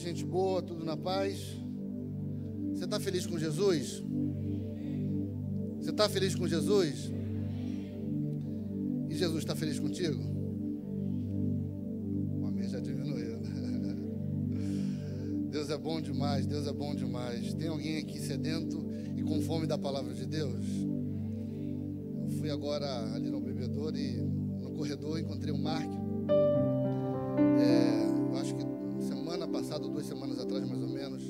gente boa, tudo na paz. Você está feliz com Jesus? Você está feliz com Jesus? E Jesus está feliz contigo? O amém já diminuiu, né? Deus é bom demais, Deus é bom demais. Tem alguém aqui sedento e com fome da palavra de Deus? Eu fui agora ali no bebedouro e no corredor encontrei o Mark. Eu acho que semana passada, 2 semanas atrás mais ou menos,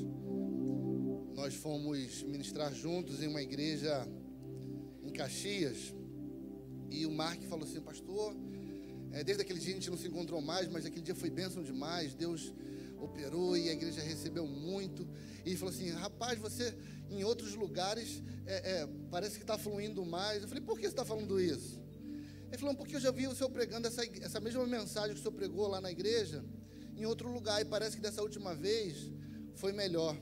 nós fomos ministrar juntos em uma igreja em Caxias. E o Mark falou assim: pastor, desde aquele dia a gente não se encontrou mais, mas aquele dia foi bênção demais, Deus operou e a igreja recebeu muito. E ele falou assim: rapaz, você em outros lugares parece que está fluindo mais. Eu falei: por que você está falando isso? Ele falou: porque eu já vi o senhor pregando essa mesma mensagem que o senhor pregou lá na igreja em outro lugar, e parece que dessa última vez foi melhor.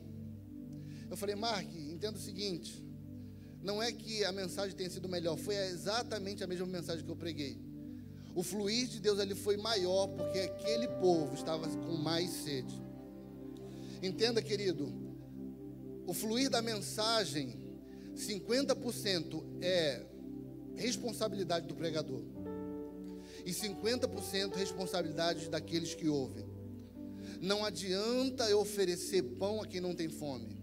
Eu falei: Mark, entenda o seguinte, não é que a mensagem tenha sido melhor, foi exatamente a mesma mensagem que eu preguei. O fluir de Deus ali foi maior, porque aquele povo estava com mais sede. Entenda, querido, o fluir da mensagem, 50% é responsabilidade do pregador e 50% responsabilidade daqueles que ouvem. Não adianta eu oferecer pão a quem não tem fome,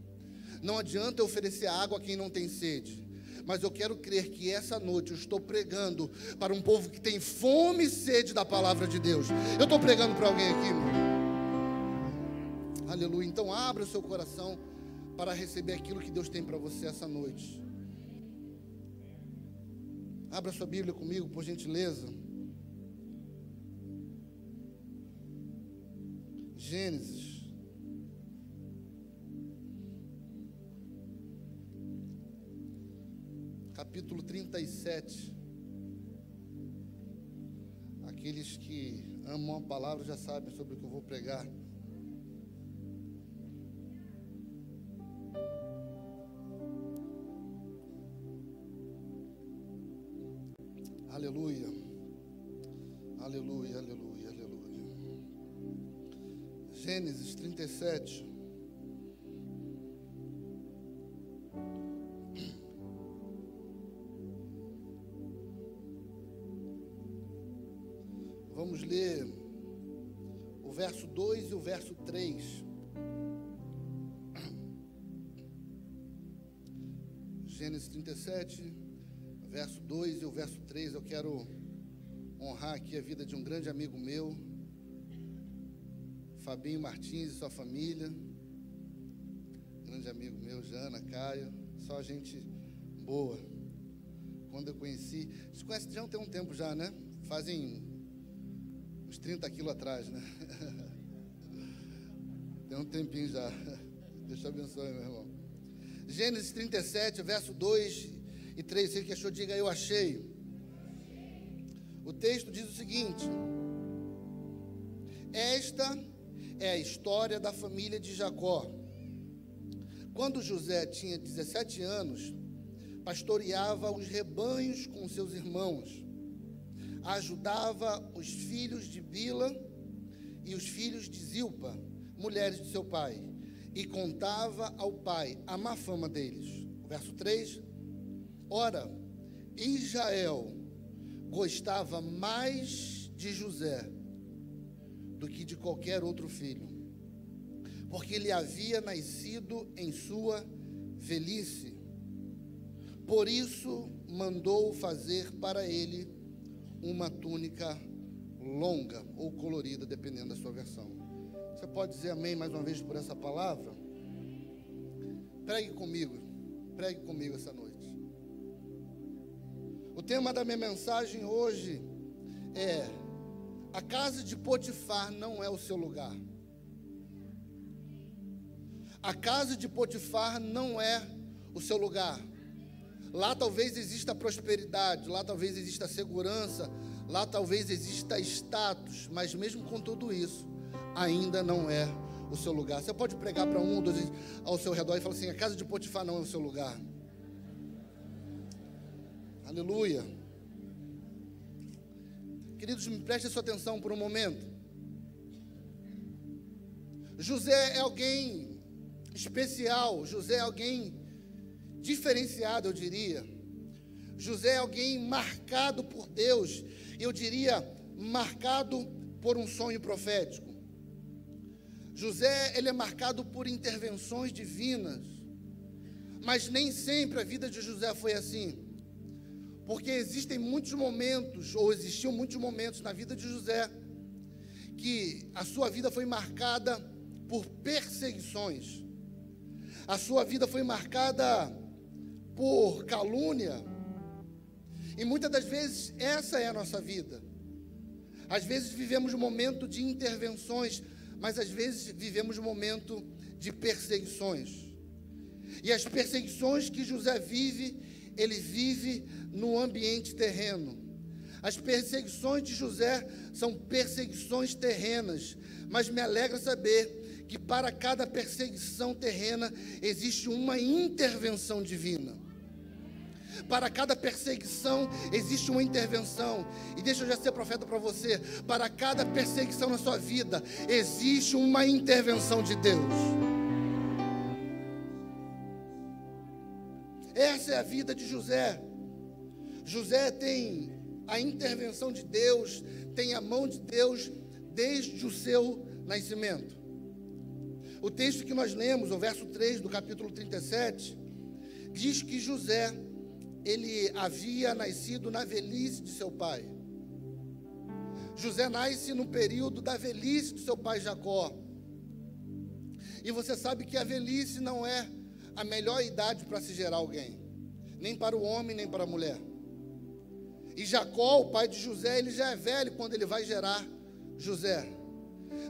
não adianta eu oferecer água a quem não tem sede, mas eu quero crer que essa noite eu estou pregando para um povo que tem fome e sede da palavra de Deus. Eu estou pregando para alguém aqui, meu? Aleluia. Então abra o seu coração para receber aquilo que Deus tem para você essa noite. Abra sua Bíblia comigo, por gentileza. Gênesis. Capítulo 37. Aqueles que amam a palavra já sabem sobre o que eu vou pregar. Aleluia, aleluia, aleluia, aleluia. Gênesis 37. Vamos ler o verso 2 e o verso 3. Gênesis 37. Verso 2 e o verso 3, eu quero honrar aqui a vida de um grande amigo meu, Fabinho Martins e sua família. Grande amigo meu, Jana, Caio, só gente boa. Quando eu conheci, vocês conhecem já tem um tempo já, né? Fazem uns 30 quilos atrás, né? Tem um tempinho já. Deus te abençoe, meu irmão. Gênesis 37, verso 2 e 3, você que achou, diga: eu achei. O texto diz o seguinte: esta é a história da família de Jacó. Quando José tinha 17 anos, pastoreava os rebanhos com seus irmãos, ajudava os filhos de Bila e os filhos de Zilpa, mulheres de seu pai, e contava ao pai a má fama deles. Verso 3: ora, Israel gostava mais de José do que de qualquer outro filho, porque ele havia nascido em sua velhice. Por isso mandou fazer para ele uma túnica longa ou colorida, dependendo da sua versão. Você pode dizer amém mais uma vez por essa palavra? Pregue comigo essa noite. O tema da minha mensagem hoje é: a casa de Potifar não é o seu lugar. A casa de Potifar não é o seu lugar. Lá talvez exista prosperidade, lá talvez exista segurança, lá talvez exista status, mas mesmo com tudo isso, ainda não é o seu lugar. Você pode pregar para um ou dois ao seu redor e falar assim: a casa de Potifar não é o seu lugar. Aleluia. Queridos, me prestem sua atenção por um momento. José é alguém especial, José é alguém diferenciado, eu diria. José é alguém marcado por Deus, eu diria, marcado por um sonho profético. José, ele é marcado por intervenções divinas, mas nem sempre a vida de José foi assim, porque existiam muitos momentos na vida de José, que a sua vida foi marcada por perseguições, a sua vida foi marcada por calúnia, e muitas das vezes essa é a nossa vida. Às vezes vivemos um momento de intervenções, mas às vezes vivemos um momento de perseguições. E as perseguições que José vive, ele vive no ambiente terreno. As perseguições de José são perseguições terrenas, mas me alegra saber que para cada perseguição terrena existe uma intervenção divina. Para cada perseguição existe uma intervenção. E deixa eu já ser profeta para você. Para cada perseguição na sua vida existe uma intervenção de Deus. Essa é a vida de José. José tem a intervenção de Deus, tem a mão de Deus desde o seu nascimento. O texto que nós lemos, o verso 3 do capítulo 37, diz que José, ele havia nascido na velhice de seu pai. José nasce no período da velhice de seu pai Jacó. E você sabe que a velhice não é a melhor idade para se gerar alguém, nem para o homem, nem para a mulher. E Jacó, o pai de José, ele já é velho quando ele vai gerar José.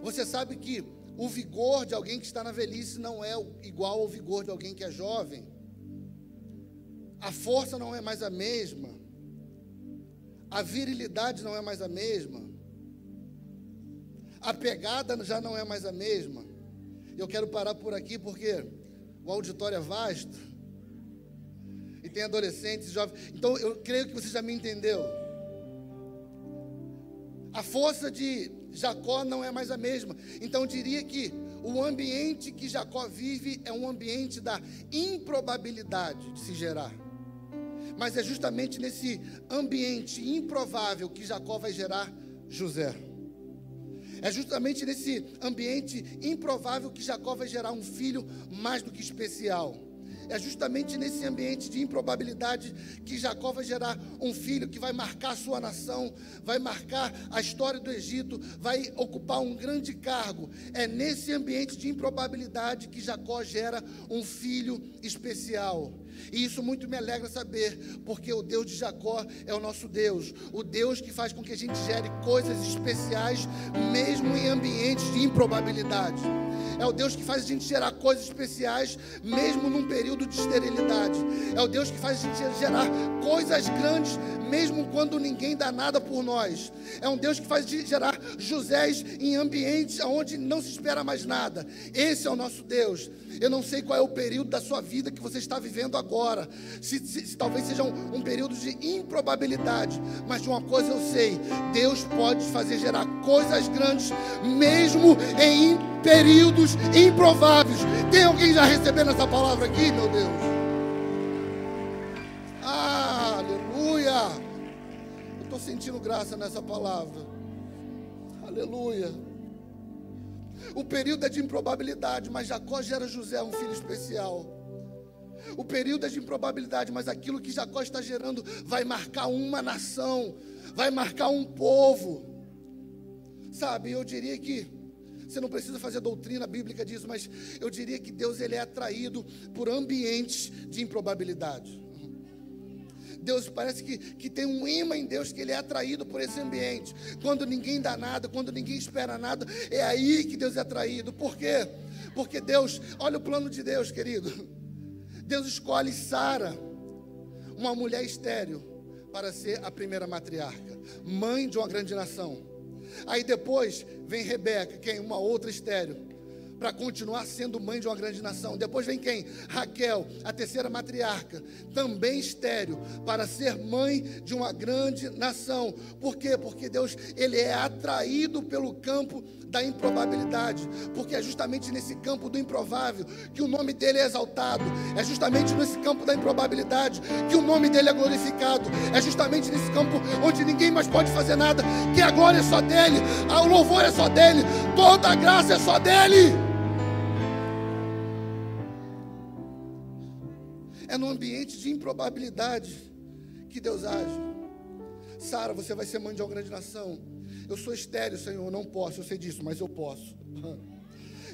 Você sabe que o vigor de alguém que está na velhice não é igual ao vigor de alguém que é jovem. A força não é mais a mesma. A virilidade não é mais a mesma. A pegada já não é mais a mesma. Eu quero parar por aqui porque o auditório é vasto. E tem adolescentes, jovens. Então eu creio que você já me entendeu. A força de Jacó não é mais a mesma. Então eu diria que o ambiente que Jacó vive é um ambiente da improbabilidade de se gerar. Mas é justamente nesse ambiente improvável que Jacó vai gerar José. É justamente nesse ambiente improvável que Jacó vai gerar um filho mais do que especial. É justamente nesse ambiente de improbabilidade que Jacó vai gerar um filho que vai marcar a sua nação, vai marcar a história do Egito, vai ocupar um grande cargo. É nesse ambiente de improbabilidade que Jacó gera um filho especial. E isso muito me alegra saber, porque o Deus de Jacó é o nosso Deus, o Deus que faz com que a gente gere coisas especiais, mesmo em ambientes de improbabilidade. É o Deus que faz a gente gerar coisas especiais, mesmo num período de esterilidade. É o Deus que faz a gente gerar coisas grandes, mesmo quando ninguém dá nada por nós. É um Deus que faz a gente gerar Josés em ambientes onde não se espera mais nada. Esse é o nosso Deus. Eu não sei qual é o período da sua vida que você está vivendo agora. Se talvez seja um período de improbabilidade. Mas de uma coisa eu sei: Deus pode fazer gerar coisas grandes, mesmo em períodos improváveis. Tem alguém já recebendo essa palavra aqui, meu Deus? Aleluia! Eu estou sentindo graça nessa palavra. Aleluia! O período é de improbabilidade, mas Jacó gera José, um filho especial. O período é de improbabilidade, mas aquilo que Jacó está gerando vai marcar uma nação, vai marcar um povo. Sabe, eu diria que você não precisa fazer doutrina bíblica disso, mas eu diria que Deus, ele é atraído por ambientes de improbabilidade. Deus parece que tem um imã em Deus, que ele é atraído por esse ambiente. Quando ninguém dá nada, quando ninguém espera nada, é aí que Deus é atraído. Por quê? Porque Deus, olha o plano de Deus, querido. Deus escolhe Sara, uma mulher estéril, para ser a primeira matriarca, mãe de uma grande nação. Aí depois vem Rebeca, que é uma outra estéril, para continuar sendo mãe de uma grande nação. Depois vem quem? Raquel, a terceira matriarca, também estéril, para ser mãe de uma grande nação. Por quê? Porque Deus, ele é atraído pelo campo da improbabilidade, porque é justamente nesse campo do improvável que o nome dele é exaltado, é justamente nesse campo da improbabilidade que o nome dele é glorificado, é justamente nesse campo onde ninguém mais pode fazer nada, que a glória é só dele, o louvor é só dele, toda a graça é só dele. É no ambiente de improbabilidade que Deus age. Sara, você vai ser mãe de uma grande nação. Eu sou estéril, Senhor, eu não posso, eu sei disso, mas eu posso.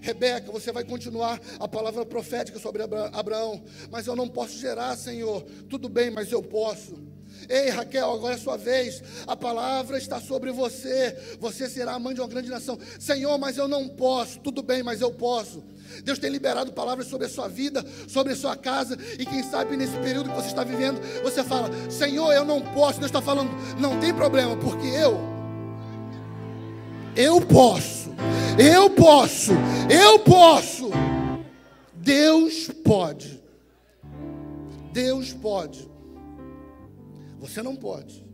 Rebeca, você vai continuar a palavra profética sobre Abraão, mas eu não posso gerar, Senhor. Tudo bem, mas eu posso. Ei, Raquel, agora é sua vez. A palavra está sobre você. Você será a mãe de uma grande nação. Senhor, mas eu não posso. Tudo bem, mas eu posso. Deus tem liberado palavras sobre a sua vida, sobre a sua casa. E quem sabe nesse período que você está vivendo, você fala: Senhor, eu não posso. Deus está falando: não tem problema, porque eu posso. Eu posso. Eu posso. Deus pode. Deus pode. Você não pode.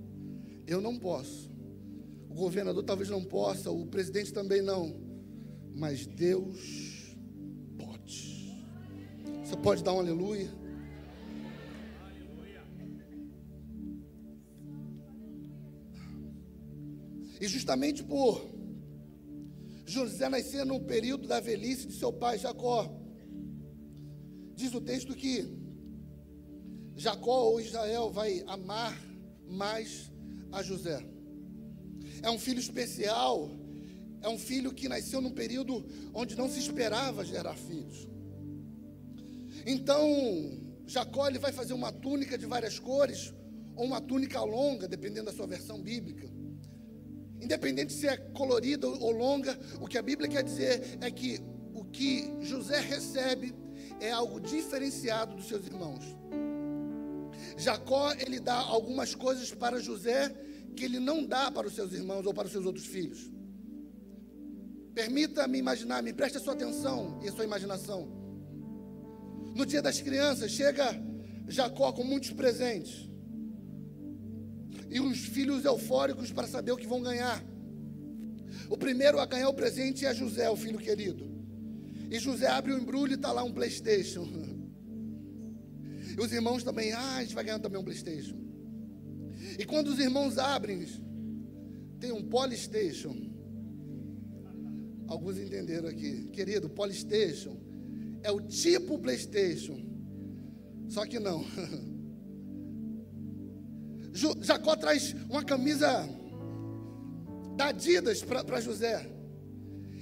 Eu não posso. O governador talvez não possa, o presidente também não. Mas Deus pode. Você pode dar um aleluia? E justamente por José nascer no período da velhice de seu pai Jacó, diz o texto que Jacó ou Israel vai amar mais a José. É um filho especial, é um filho que nasceu num período onde não se esperava gerar filhos. Então, Jacó, ele vai fazer uma túnica de várias cores, ou uma túnica longa, dependendo da sua versão bíblica. Independente se é colorida ou longa, o que a Bíblia quer dizer é que o que José recebe é algo diferenciado dos seus irmãos. Jacó, ele dá algumas coisas para José que ele não dá para os seus irmãos ou para os seus outros filhos. Permita-me imaginar, me preste a sua atenção e a sua imaginação. No dia das crianças, chega Jacó com muitos presentes. E os filhos eufóricos para saber o que vão ganhar. O primeiro a ganhar o presente é José, o filho querido. E José abre o embrulho e está lá um PlayStation. E os irmãos também, a gente vai ganhar também um PlayStation. E quando os irmãos abrem, tem um Polystation. Alguns entenderam aqui. Querido, Polystation é o tipo PlayStation. Só que não. Jacó traz uma camisa da Adidas para José.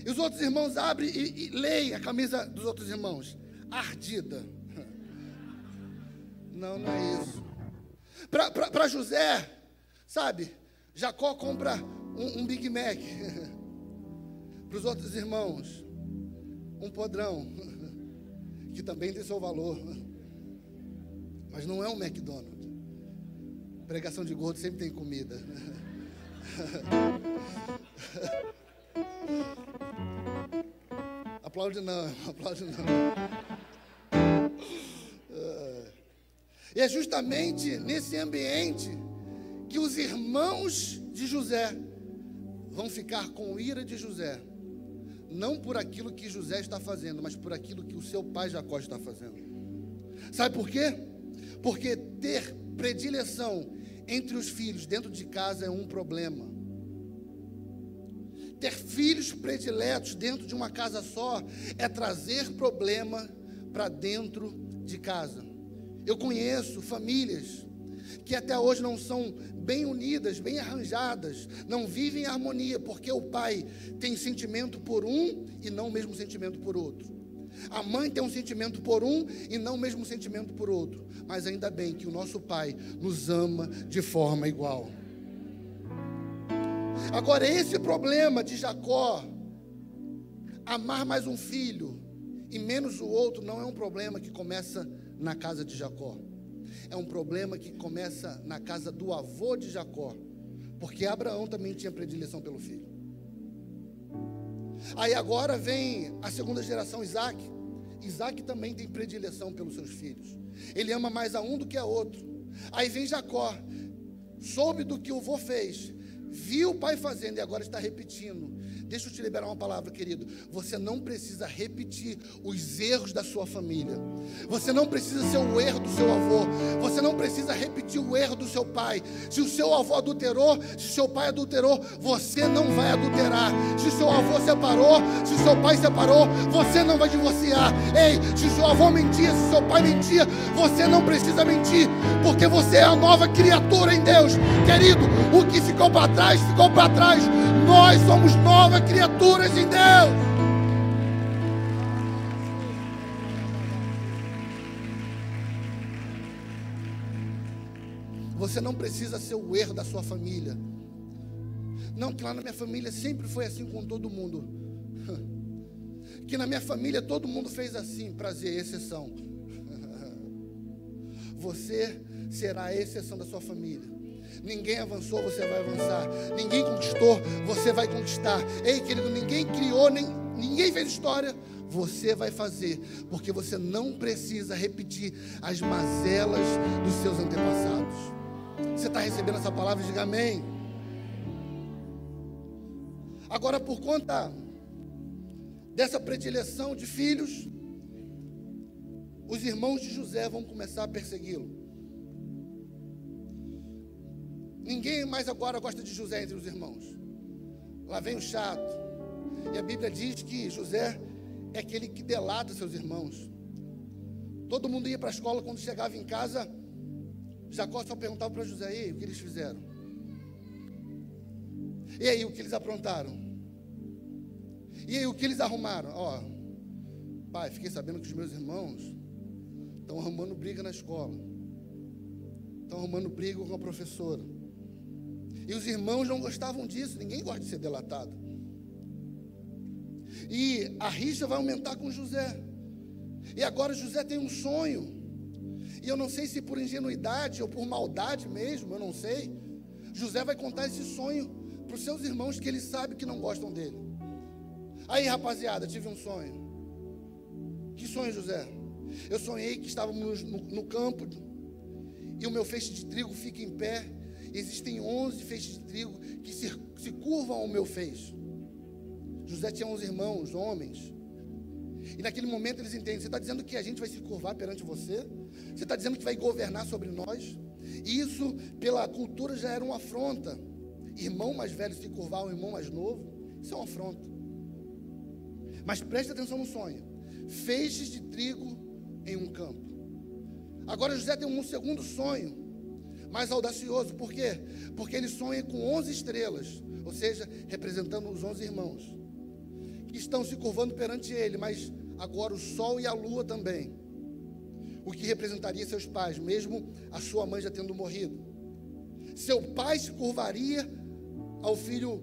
E os outros irmãos abrem e leem a camisa dos outros irmãos. Ardida. Não, não é isso. Para José, sabe, Jacó compra um Big Mac. Para os outros irmãos, um podrão, que também tem seu valor. Mas não é um McDonald's. Pregação de gordo sempre tem comida. Aplaude não, aplaude não. E é justamente nesse ambiente que os irmãos de José vão ficar com ira de José. Não por aquilo que José está fazendo, mas por aquilo que o seu pai Jacó está fazendo. Sabe por quê? Porque ter predileção entre os filhos dentro de casa é um problema. Ter filhos prediletos dentro de uma casa só é trazer problema para dentro de casa. Eu conheço famílias que até hoje não são bem unidas, bem arranjadas, não vivem em harmonia, porque o pai tem sentimento por um e não o mesmo sentimento por outro. A mãe tem um sentimento por um e não o mesmo sentimento por outro. Mas ainda bem que o nosso pai nos ama de forma igual. Agora, esse problema de Jacó amar mais um filho e menos o outro não é um problema que começa na casa de Jacó. É um problema que começa na casa do avô de Jacó, porque Abraão também tinha predileção pelo filho. Aí agora vem a segunda geração, Isaac. Isaac também tem predileção pelos seus filhos. Ele ama mais a um do que a outro. Aí vem Jacó, soube do que o avô fez, viu o pai fazendo e agora está repetindo. Deixa eu te liberar uma palavra, querido. Você não precisa repetir os erros da sua família. Você não precisa ser o erro do seu avô. Você não precisa repetir o erro do seu pai. Se o seu avô adulterou, se o seu pai adulterou, você não vai adulterar. Se o seu avô separou, se o seu pai separou, você não vai divorciar. Ei, se o seu avô mentia, se o seu pai mentia, você não precisa mentir, porque você é a nova criatura em Deus. Querido, o que ficou para trás, ficou para trás. Nós somos novas criaturas em Deus. Você não precisa ser o erro da sua família. Não, que lá na minha família sempre foi assim com todo mundo. Que na minha família todo mundo fez assim, prazer, exceção. Você será a exceção da sua família. Ninguém avançou, você vai avançar. Ninguém conquistou, você vai conquistar. Ei, querido, ninguém criou, ninguém fez história, você vai fazer. Porque você não precisa repetir as mazelas dos seus antepassados. Você está recebendo essa palavra? Diga amém. Agora, por conta dessa predileção de filhos, os irmãos de José vão começar a persegui-lo. Ninguém mais agora gosta de José entre os irmãos. Lá vem o chato. E a Bíblia diz que José é aquele que delata seus irmãos. Todo mundo ia para a escola, quando chegava em casa, Jacó só perguntava para José: e aí, o que eles fizeram? E aí, o que eles aprontaram? E aí, o que eles arrumaram? Ó, pai, fiquei sabendo que os meus irmãos estão arrumando briga na escola. Estão arrumando briga com a professora. E os irmãos não gostavam disso. Ninguém gosta de ser delatado. E a rixa vai aumentar com José. E agora José tem um sonho. E eu não sei se por ingenuidade ou por maldade mesmo, eu não sei. José vai contar esse sonho para os seus irmãos, que ele sabe que não gostam dele. Aí, rapaziada, tive um sonho. Que sonho, José? Eu sonhei que estávamos no campo e o meu feixe de trigo fica em pé. Existem 11 feixes de trigo que se curvam ao meu feixe. José tinha 11 irmãos, homens. E naquele momento eles entendem: você está dizendo que a gente vai se curvar perante você? Você está dizendo que vai governar sobre nós? E isso, pela cultura, já era uma afronta. Irmão mais velho se curvar ao irmão mais novo, isso é uma afronta. Mas preste atenção no sonho: feixes de trigo em um campo. Agora José tem um segundo sonho, mais audacioso. Por quê? Porque ele sonha com 11 estrelas, ou seja, representando os 11 irmãos, que estão se curvando perante ele, mas agora o sol e a lua também, o que representaria seus pais, mesmo a sua mãe já tendo morrido. Seu pai se curvaria ao filho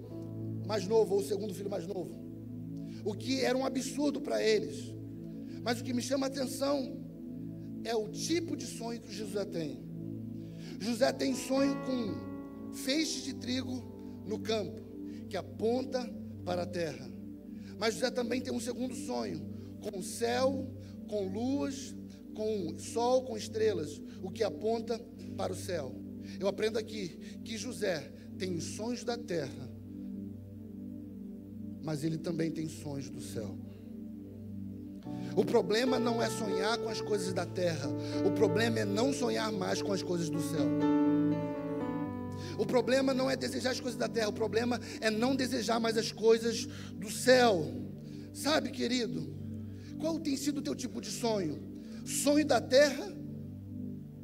mais novo, ou o segundo filho mais novo, o que era um absurdo para eles. Mas o que me chama a atenção é o tipo de sonho que José tem. José tem sonho com feixes de trigo no campo, que aponta para a terra. Mas José também tem um segundo sonho, com céu, com luas, com sol, com estrelas, o que aponta para o céu. Eu aprendo aqui que José tem os sonhos da terra, mas ele também tem sonhos do céu. O problema não é sonhar com as coisas da terra. O problema é não sonhar mais com as coisas do céu. O problema não é desejar as coisas da terra. O problema é não desejar mais as coisas do céu. Sabe, querido, qual tem sido o teu tipo de sonho? Sonho da terra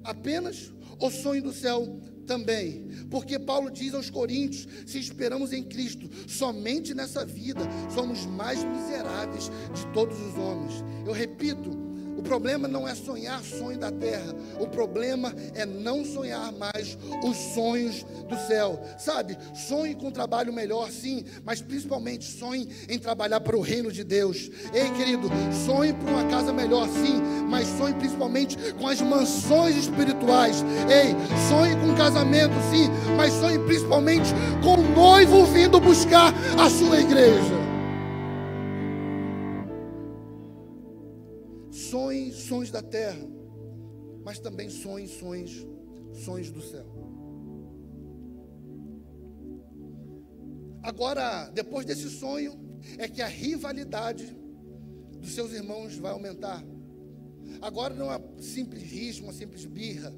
apenas ou sonho do céu também? Porque Paulo diz aos Coríntios: se esperamos em Cristo somente nessa vida, somos mais miseráveis de todos os homens. Eu repito, o problema não é sonhar sonho da terra. O problema é não sonhar mais os sonhos do céu. Sabe, sonhe com um trabalho melhor, sim, mas principalmente sonhe em trabalhar para o reino de Deus. Ei, querido, sonhe por uma casa melhor, sim, mas sonhe principalmente com as mansões espirituais. Ei, sonhe com um casamento, sim, mas sonhe principalmente com o noivo vindo buscar a sua igreja. sonhe sonhos da terra, mas também sonhe sonhos do céu. Agora, depois desse sonho, é que a rivalidade dos seus irmãos vai aumentar. Agora não é simples risco, uma simples birra.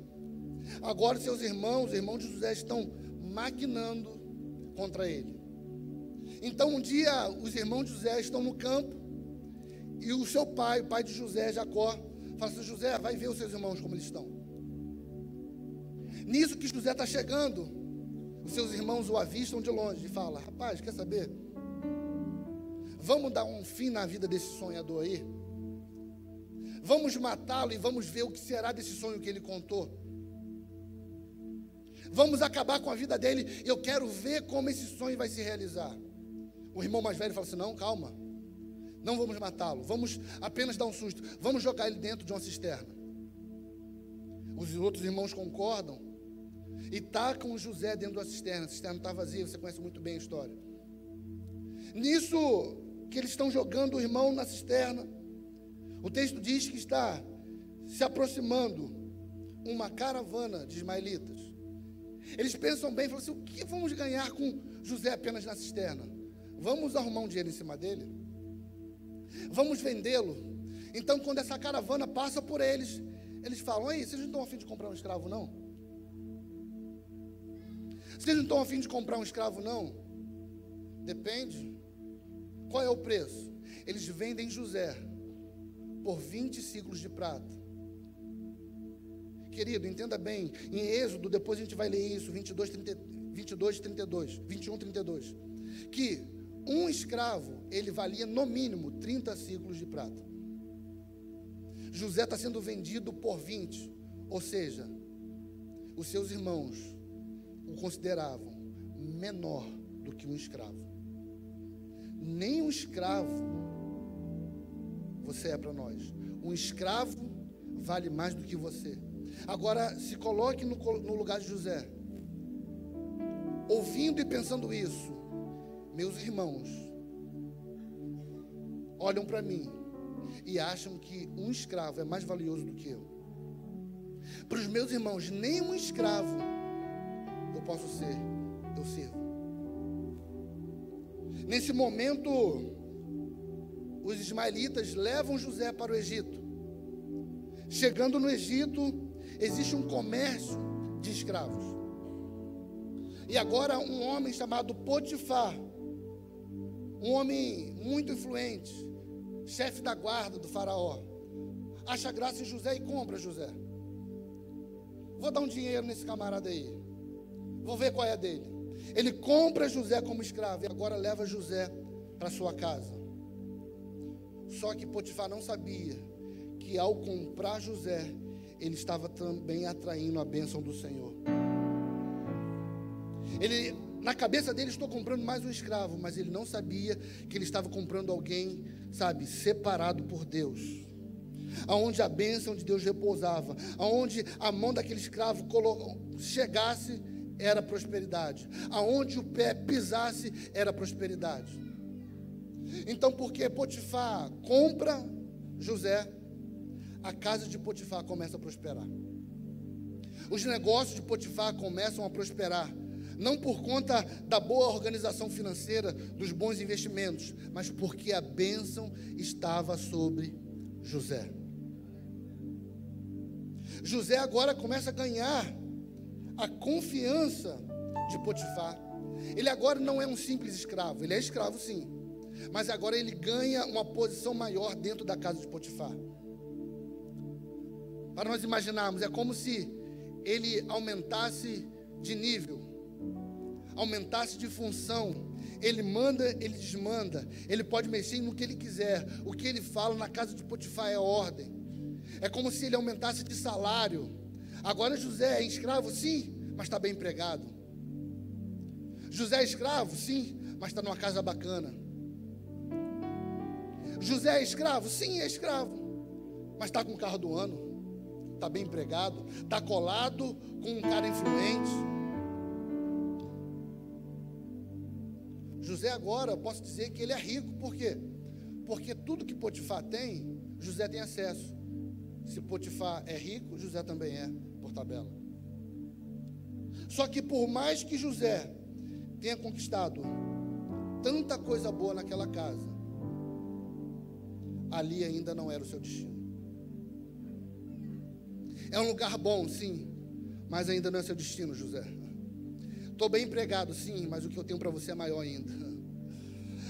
Agora seus irmãos, os irmãos de José, estão maquinando contra ele. Então um dia os irmãos de José estão no campo e o seu pai, o pai de José, Jacó, fala assim: José, vai ver os seus irmãos como eles estão. Nisso que José está chegando, os seus irmãos o avistam de longe e falam: rapaz, quer saber? Vamos dar um fim na vida desse sonhador aí? Vamos matá-lo e vamos ver o que será desse sonho que ele contou. Vamos acabar com a vida dele. Eu quero ver como esse sonho vai se realizar. O irmão mais velho fala assim: não, calma, não vamos matá-lo, vamos apenas dar um susto, vamos jogar ele dentro de uma cisterna. Os outros irmãos concordam e tacam José dentro da cisterna. A cisterna está vazia, você conhece muito bem a história. Nisso que eles estão jogando o irmão na cisterna, o texto diz que está se aproximando uma caravana de ismaelitas. Eles pensam bem, falam assim: o que vamos ganhar com José apenas na cisterna? Vamos arrumar um dinheiro em cima dele? Vamos vendê-lo? Então, quando essa caravana passa por eles, eles falam: aí, vocês não estão a fim de comprar um escravo, não? Vocês não estão a fim de comprar um escravo, não? Depende. Qual é o preço? Eles vendem José por 20 ciclos de prata. Querido, entenda bem, em Êxodo, depois a gente vai ler isso, 21, 32, que um escravo, ele valia no mínimo 30 ciclos de prata. José está sendo vendido por 20, ou seja, os seus irmãos o consideravam menor do que um escravo. Nem um escravo você é para nós. Um escravo vale mais do que você. Agora, se coloque no lugar de José. Ouvindo e pensando isso, meus irmãos olham para mim e acham que um escravo é mais valioso do que eu. Para os meus irmãos, nem um escravo eu posso ser, eu sirvo. Nesse momento, os ismaelitas levam José para o Egito. Chegando no Egito, existe um comércio de escravos. E agora um homem chamado Potifar, um homem muito influente, chefe da guarda do faraó, acha graça em José e compra José. Vou dar um dinheiro nesse camarada aí, vou ver qual é a dele. Ele compra José como escravo e agora leva José para sua casa. Só que Potifar não sabia que ao comprar José, ele estava também atraindo a bênção do Senhor. Ele, na cabeça dele, estou comprando mais um escravo, mas ele não sabia que ele estava comprando alguém, sabe, separado por Deus, aonde a bênção de Deus repousava, aonde a mão daquele escravo chegasse, era prosperidade, aonde o pé pisasse, era prosperidade. Então, porque Potifar compra José, a casa de Potifar começa a prosperar. Os negócios de Potifar começam a prosperar, não por conta da boa organização financeira, dos bons investimentos, mas porque a bênção estava sobre José. José agora começa a ganhar a confiança de Potifar. Ele agora não é um simples escravo, ele é escravo sim, mas agora ele ganha uma posição maior dentro da casa de Potifar. Para nós imaginarmos, é como se ele aumentasse de nível, aumentasse de função. Ele manda, ele desmanda, ele pode mexer no que ele quiser. O que ele fala na casa de Potifar é ordem. É como se ele aumentasse de salário. Agora José é escravo, sim, mas está bem empregado. José é escravo, sim, mas está numa casa bacana. José é escravo, sim, é escravo, mas está com o carro do ano, está bem empregado, está colado com um cara influente. José agora, eu posso dizer que ele é rico, por quê? Porque tudo que Potifar tem, José tem acesso. Se Potifar é rico, José também é, por tabela. Só que por mais que José tenha conquistado tanta coisa boa naquela casa, ali ainda não era o seu destino. É um lugar bom, sim, mas ainda não é seu destino, José. Estou bem empregado, sim, mas o que eu tenho para você é maior ainda.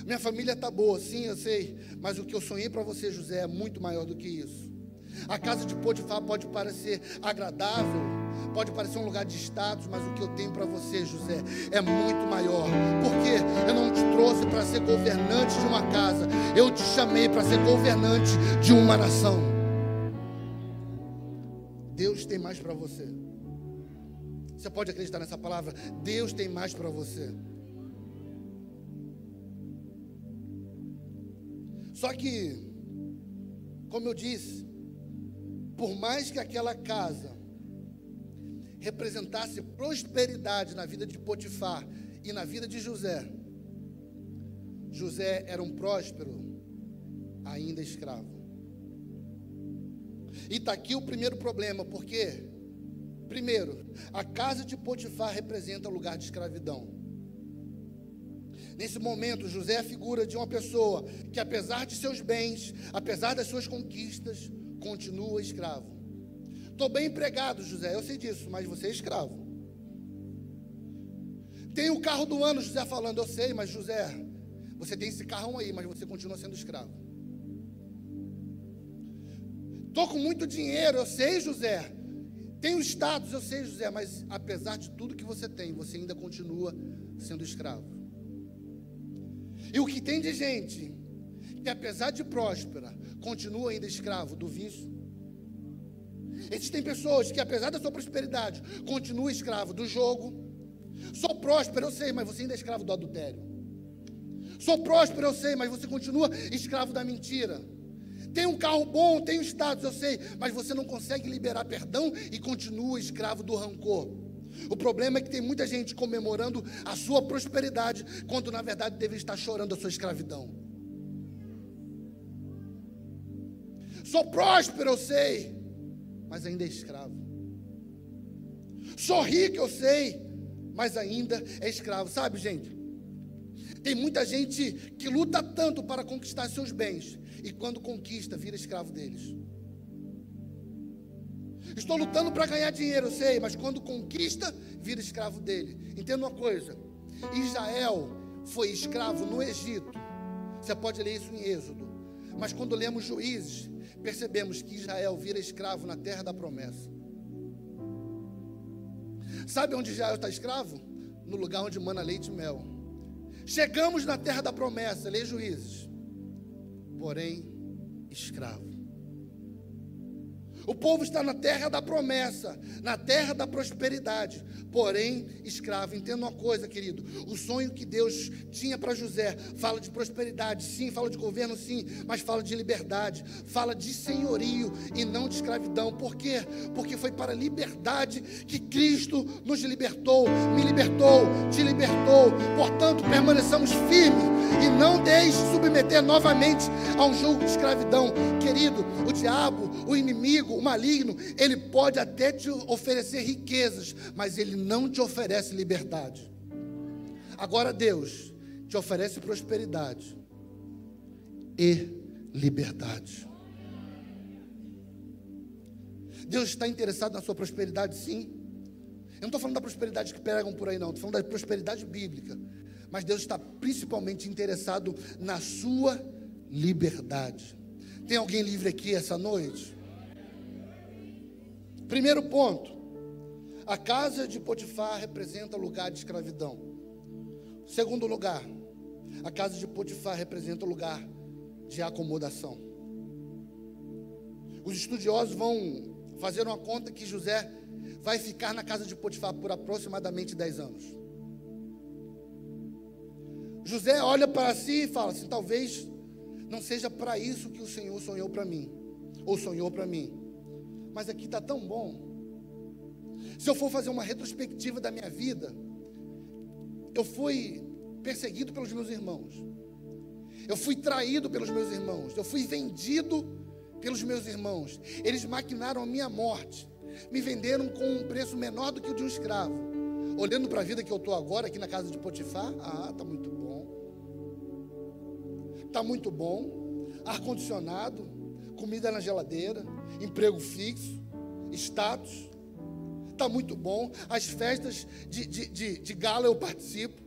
Minha família está boa, sim, eu sei, mas o que eu sonhei para você, José, é muito maior do que isso. A casa de Potifar pode parecer agradável, pode parecer um lugar de status, mas o que eu tenho para você, José, é muito maior. Porque eu não te trouxe para ser governante de uma casa, eu te chamei para ser governante de uma nação. Deus tem mais para você. Você pode acreditar nessa palavra? Deus tem mais para você. Só que, como eu disse, por mais que aquela casa representasse prosperidade na vida de Potifar e na vida de José, José era um próspero, ainda escravo. E está aqui o primeiro problema, porque, primeiro, a casa de Potifar representa o lugar de escravidão. Nesse momento, José é a figura de uma pessoa que, apesar de seus bens, apesar das suas conquistas, continua escravo. Estou bem empregado, José, eu sei disso, mas você é escravo. Tem o carro do ano, José falando, eu sei, mas José, você tem esse carrão aí, mas você continua sendo escravo. Estou com muito dinheiro, eu sei, José. Tenho status, eu sei, José, mas apesar de tudo que você tem, você ainda continua sendo escravo. E o que tem de gente que, apesar de próspera, continua ainda escravo do vício. Existem pessoas que, apesar da sua prosperidade, continuam escravo do jogo. Sou próspero, eu sei, mas você ainda é escravo do adultério. Sou próspero, eu sei, mas você continua escravo da mentira. Tem um carro bom, tem um status, eu sei, mas você não consegue liberar perdão e continua escravo do rancor. O problema é que tem muita gente comemorando a sua prosperidade, quando na verdade deve estar chorando a sua escravidão. Sou próspero, eu sei, mas ainda é escravo. Sou rico, eu sei, mas ainda é escravo. Sabe, gente, tem muita gente que luta tanto para conquistar seus bens, e quando conquista, vira escravo deles. Estou lutando para ganhar dinheiro, eu sei, mas quando conquista, vira escravo dele. Entenda uma coisa, Israel foi escravo no Egito. Você pode ler isso em Êxodo. Mas quando lemos Juízes, percebemos que Israel vira escravo na terra da promessa. Sabe onde Israel está escravo? No lugar onde mana leite e mel. Chegamos na terra da promessa, lê Juízes, porém escravo. O povo está na terra da promessa, na terra da prosperidade, porém escravo. Entenda uma coisa, querido, o sonho que Deus tinha para José fala de prosperidade, sim, fala de governo, sim, mas fala de liberdade, fala de senhorio e não de escravidão. Por quê? Porque foi para a liberdade que Cristo nos libertou, me libertou, te libertou. Portanto, permaneçamos firmes e não deixe submeter novamente a um jugo de escravidão. Querido, o diabo, o inimigo, o maligno, ele pode até te oferecer riquezas, mas ele não te oferece liberdade. Agora Deus te oferece prosperidade e liberdade. Deus está interessado na sua prosperidade, sim. Eu não estou falando da prosperidade que pregam por aí, não. Estou falando da prosperidade bíblica. Mas Deus está principalmente interessado na sua liberdade. Tem alguém livre aqui essa noite? Primeiro ponto, a casa de Potifar representa lugar de escravidão. Segundo lugar, a casa de Potifar representa lugar de acomodação. Os estudiosos vão fazer uma conta que José vai ficar na casa de Potifar por aproximadamente 10 anos. José olha para si e fala assim, talvez não seja para isso que o Senhor sonhou para mim, ou sonhou para mim. Mas aqui está tão bom. Se eu for fazer uma retrospectiva da minha vida, eu fui perseguido pelos meus irmãos, eu fui traído pelos meus irmãos, eu fui vendido pelos meus irmãos. Eles maquinaram a minha morte, me venderam com um preço menor do que o de um escravo. Olhando para a vida que eu estou agora aqui na casa de Potifar, está muito bom. Está muito bom. Ar-condicionado, comida na geladeira, emprego fixo, status. Está muito bom. As festas de gala eu participo.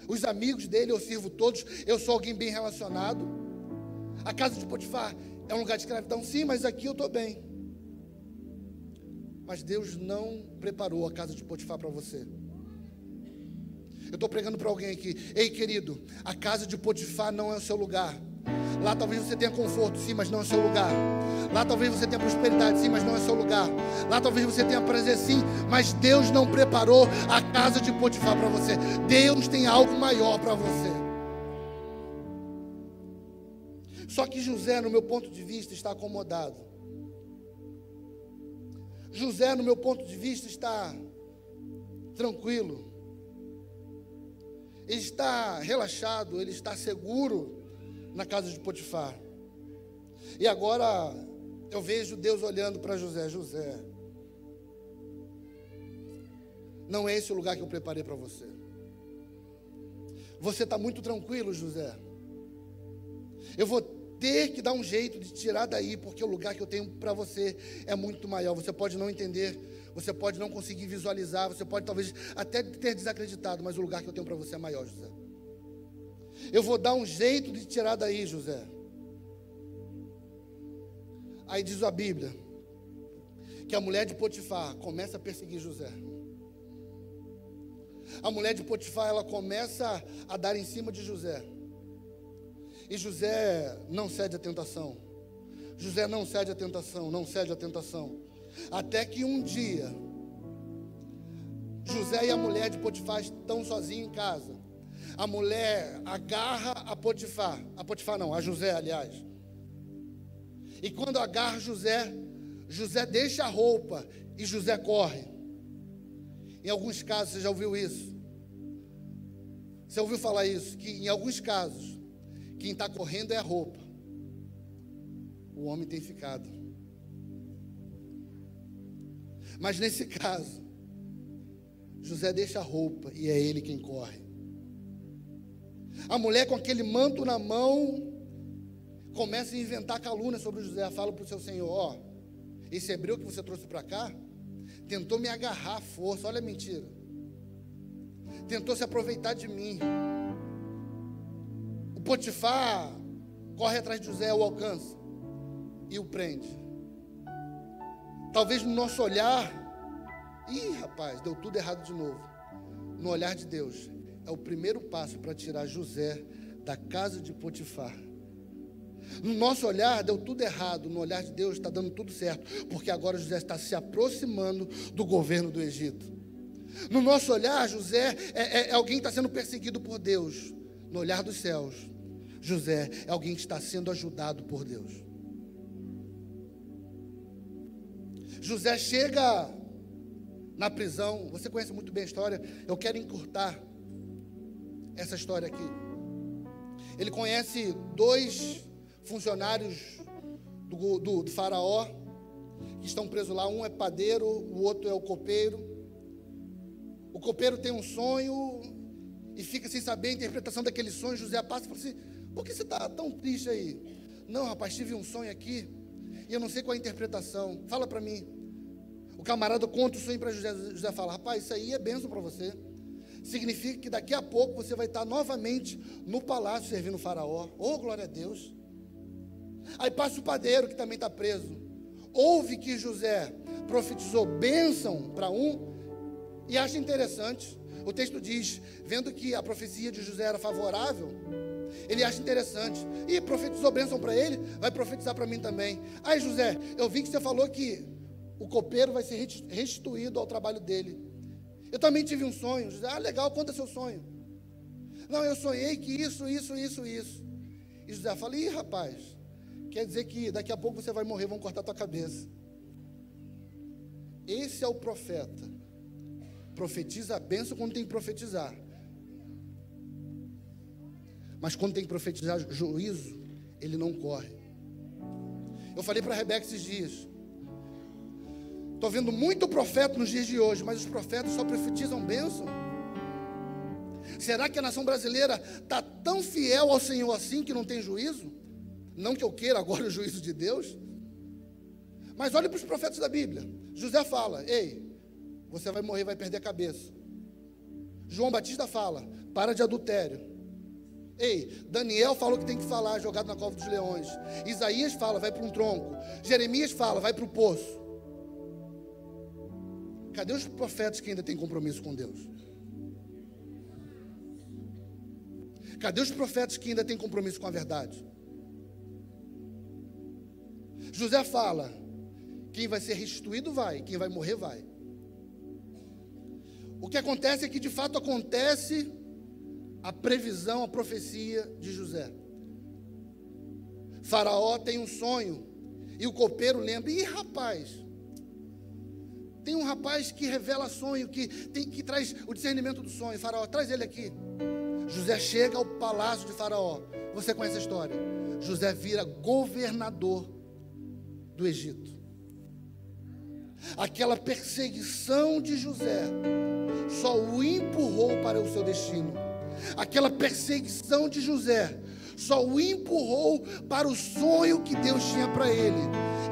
Os amigos dele eu sirvo todos. Eu sou alguém bem relacionado. A casa de Potifar é um lugar de escravidão, sim, mas aqui eu estou bem. Mas Deus não preparou a casa de Potifar para você. Eu estou pregando para alguém aqui. Ei, querido, a casa de Potifar não é o seu lugar. Lá talvez você tenha conforto, sim, mas não é o seu lugar. Lá talvez você tenha prosperidade, sim, mas não é o seu lugar. Lá talvez você tenha prazer, sim, mas Deus não preparou a casa de Potifar para você. Deus tem algo maior para você. Só que José, no meu ponto de vista, está acomodado. José, no meu ponto de vista, está tranquilo. Ele está relaxado, ele está seguro na casa de Potifar. E agora eu vejo Deus olhando para José. José, não é esse o lugar que eu preparei para você. Você está muito tranquilo, José. Eu vou ter que dar um jeito de tirar daí, porque o lugar que eu tenho para você é muito maior. Você pode não entender, você pode não conseguir visualizar, você pode talvez até ter desacreditado, mas o lugar que eu tenho para você é maior, José. Eu vou dar um jeito de tirar daí, José. Aí diz a Bíblia que a mulher de Potifar começa a perseguir José. A mulher de Potifar, ela começa a dar em cima de José. E José não cede à tentação. José não cede à tentação, não cede à tentação. Até que um dia, José e a mulher de Potifar estão sozinhos em casa. A mulher agarra a Potifar. A José, aliás. E quando agarra José, José deixa a roupa e José corre. Em alguns casos, você já ouviu isso? Você ouviu falar isso? Que em alguns casos, quem está correndo é a roupa. O homem tem ficado. Mas nesse caso, José deixa a roupa e é ele quem corre. A mulher com aquele manto na mão começa a inventar calúnia sobre José. Fala para o seu senhor: esse hebreu que você trouxe para cá tentou me agarrar à força. Olha a mentira. Tentou se aproveitar de mim. O Potifar corre atrás de José, o alcança e o prende. Talvez no nosso olhar, rapaz, deu tudo errado de novo. No olhar de Deus, é o primeiro passo para tirar José da casa de Potifar. No nosso olhar, deu tudo errado. No olhar de Deus, está dando tudo certo, porque agora José está se aproximando do governo do Egito. No nosso olhar, José é alguém que está sendo perseguido por Deus. No olhar dos céus, José é alguém que está sendo ajudado por Deus. José chega na prisão. Você conhece muito bem a história. Eu quero encurtar essa história aqui. Ele conhece dois funcionários do faraó que estão presos lá. Um é padeiro, o outro é o copeiro. O copeiro tem um sonho e fica sem saber a interpretação daquele sonho. José passa e fala assim: por que você está tão triste aí? Não, rapaz, tive um sonho aqui e eu não sei qual é a interpretação. Fala para mim. O camarada conta o sonho para José. José fala: rapaz, isso aí é bênção para você. Significa que daqui a pouco você vai estar novamente no palácio servindo o faraó. Oh, glória a Deus. Aí passa o padeiro, que também está preso. Ouve que José profetizou bênção para um e acha interessante. O texto diz, vendo que a profecia de José era favorável, ele acha interessante. E profetizou bênção para ele, vai profetizar para mim também. Aí José, eu vi que você falou que o copeiro vai ser restituído ao trabalho dele. Eu também tive um sonho. José, legal, conta seu sonho. Não, eu sonhei que isso. E José fala: rapaz, quer dizer que daqui a pouco você vai morrer, vão cortar tua cabeça. Esse é o profeta. Profetiza a bênção quando tem que profetizar. Mas quando tem que profetizar juízo, ele não corre. Eu falei para a Rebeca esses dias. Estou vendo muito profeta nos dias de hoje, mas os profetas só profetizam bênção. Será que a nação brasileira está tão fiel ao Senhor assim que não tem juízo? Não que eu queira agora o juízo de Deus. Mas olhe para os profetas da Bíblia. José fala: ei, você vai morrer, vai perder a cabeça. João Batista fala: para de adultério. Ei, Daniel falou que tem que falar, jogado na cova dos leões. Isaías fala: vai para um tronco. Jeremias fala: vai para o poço. Cadê os profetas que ainda têm compromisso com Deus? Cadê os profetas que ainda têm compromisso com a verdade? José fala: quem vai ser restituído vai, quem vai morrer vai. O que acontece é que de fato acontece a previsão, a profecia de José. Faraó tem um sonho e o copeiro lembra: ih, rapaz, tem um rapaz que revela sonho, que traz o discernimento do sonho. Faraó, traz ele aqui. José chega ao palácio de Faraó. Você conhece a história? José vira governador do Egito. Aquela perseguição de José só o empurrou para o seu destino. Aquela perseguição de José só o empurrou para o sonho que Deus tinha para ele.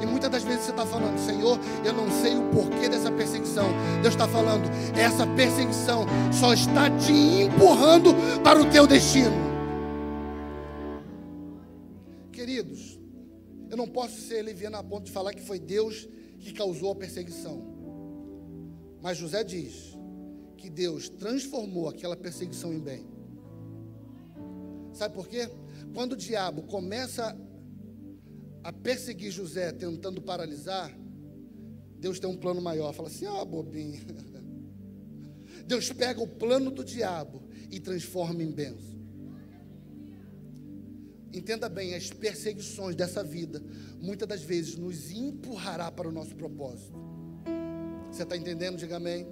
E muitas das vezes você está falando: Senhor, eu não sei o porquê dessa perseguição. Deus está falando: essa perseguição só está te empurrando para o teu destino. Queridos, eu não posso ser leviano a ponto de falar que foi Deus que causou a perseguição. Mas José diz que Deus transformou aquela perseguição em bem. Sabe por quê? Quando o diabo começa a perseguir José, tentando paralisar, Deus tem um plano maior. Fala assim: ah, bobinho. Deus pega o plano do diabo e transforma em bênção. Entenda bem, as perseguições dessa vida muitas das vezes nos empurrará para o nosso propósito. Você está entendendo? Diga amém.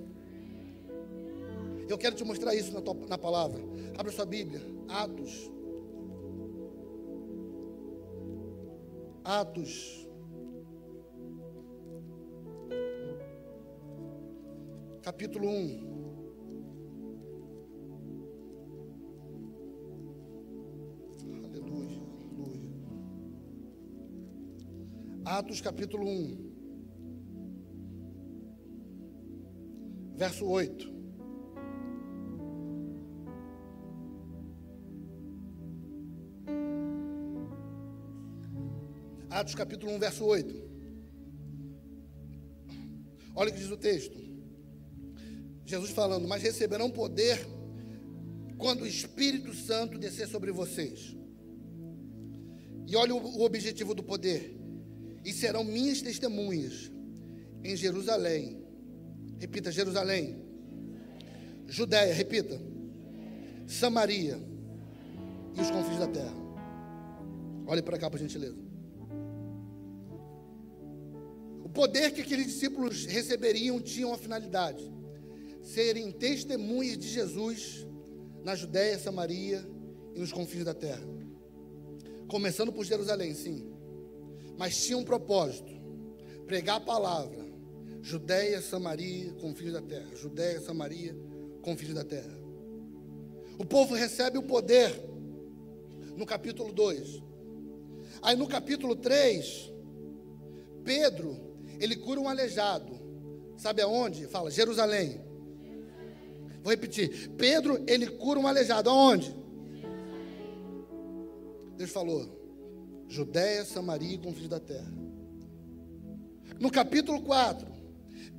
Eu quero te mostrar isso na palavra. Abra sua Bíblia, Atos, capítulo 1. Aleluia, aleluia. Atos, capítulo 1, verso 8. Atos capítulo 1, verso 8. Olha o que diz o texto. Jesus falando: mas receberão poder quando o Espírito Santo descer sobre vocês. E olha o objetivo do poder: e serão minhas testemunhas em Jerusalém. Repita: Jerusalém. Judéia, repita. Samaria e os confins da terra. Olhe para cá, por gentileza. O poder que aqueles discípulos receberiam tinha uma finalidade: serem testemunhas de Jesus na Judéia, Samaria e nos confins da terra. Começando por Jerusalém, sim, mas tinha um propósito: pregar a palavra. Judéia, Samaria, confins da terra. Judéia, Samaria, confins da terra. O povo recebe o poder no capítulo 2. Aí no capítulo 3, Pedro, ele cura um aleijado. Sabe aonde? Fala: Jerusalém. Vou repetir. Pedro, ele cura um aleijado. Aonde? Deus falou: Judéia, Samaria e confins da terra. No capítulo 4,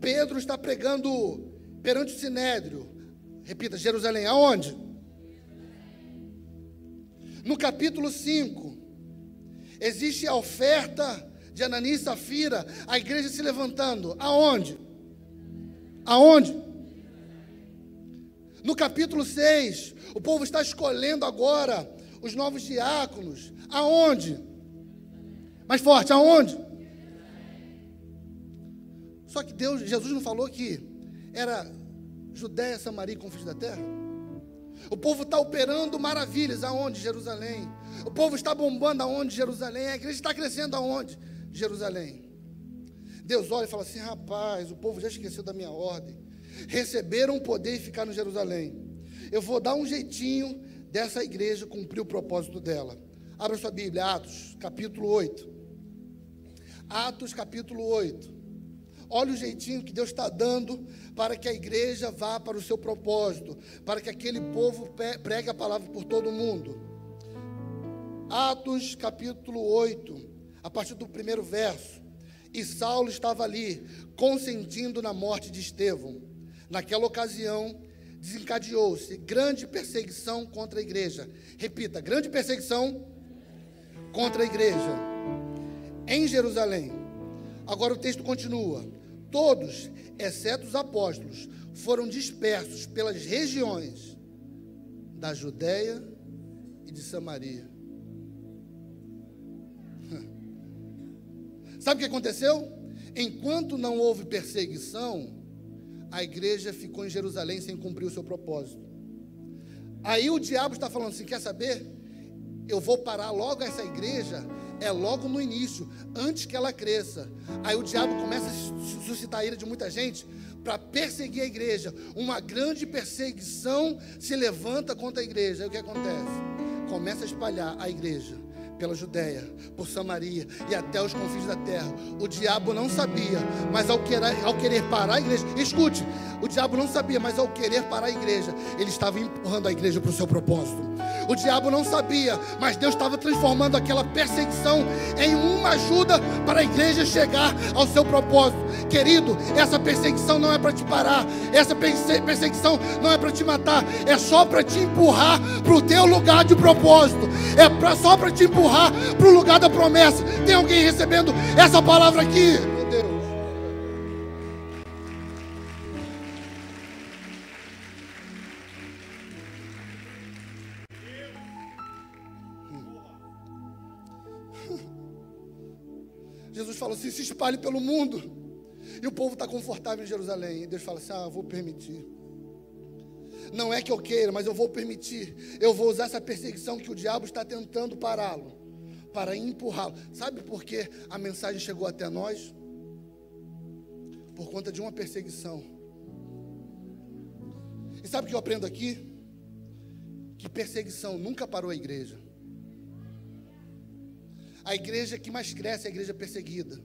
Pedro está pregando perante o Sinédrio. Repita: Jerusalém. Aonde? No capítulo 5, existe a oferta de Ananias e Safira, a igreja se levantando. Aonde? Aonde? No capítulo 6, o povo está escolhendo agora os novos diáconos. Aonde? Mais forte, aonde? Só que Jesus não falou que era Judéia, Samaria e confins da terra? O povo está operando maravilhas. Aonde? Jerusalém. O povo está bombando. Aonde? Jerusalém. A igreja está crescendo. Aonde? Jerusalém. Deus olha e fala assim: rapaz, o povo já esqueceu da minha ordem. Receberam o poder e ficaram em Jerusalém. Eu vou dar um jeitinho dessa igreja cumprir o propósito dela. Abra sua Bíblia, Atos, capítulo 8. Atos, capítulo 8. Olha o jeitinho que Deus está dando para que a igreja vá para o seu propósito, para que aquele povo pregue a palavra por todo o mundo. Atos, capítulo 8, a partir do primeiro verso. E Saulo estava ali, consentindo na morte de Estevão. Naquela ocasião, desencadeou-se grande perseguição contra a igreja. Repita: grande perseguição contra a igreja em Jerusalém. Agora o texto continua: todos, exceto os apóstolos, foram dispersos pelas regiões da Judéia e de Samaria. Sabe o que aconteceu? Enquanto não houve perseguição, a igreja ficou em Jerusalém sem cumprir o seu propósito. Aí o diabo está falando assim: quer saber? Eu vou parar logo essa igreja, logo no início, antes que ela cresça. Aí o diabo começa a suscitar a ira de muita gente para perseguir a igreja. Uma grande perseguição se levanta contra a igreja. Aí o que acontece? Começa a espalhar a igreja pela Judéia, por Samaria e até os confins da terra. O diabo não sabia, mas ao querer parar a igreja, escute, o diabo não sabia, mas ao querer parar a igreja, ele estava empurrando a igreja para o seu propósito. O diabo não sabia, mas Deus estava transformando aquela perseguição em uma ajuda para a igreja chegar ao seu propósito. Querido, essa perseguição não é para te parar, essa perseguição não é para te matar, é só para te empurrar para o teu lugar de propósito, só para te empurrar para o lugar da promessa. Tem alguém recebendo essa palavra aqui? Meu Deus. Jesus fala assim: se espalhe pelo mundo. E o povo está confortável em Jerusalém. E Deus fala assim: eu vou permitir. Não é que eu queira, mas eu vou permitir. Eu vou usar essa perseguição que o diabo está tentando pará-lo, para empurrá-lo. Sabe por que a mensagem chegou até nós? Por conta de uma perseguição. E sabe o que eu aprendo aqui? Que perseguição nunca parou a igreja. A igreja que mais cresce é a igreja perseguida.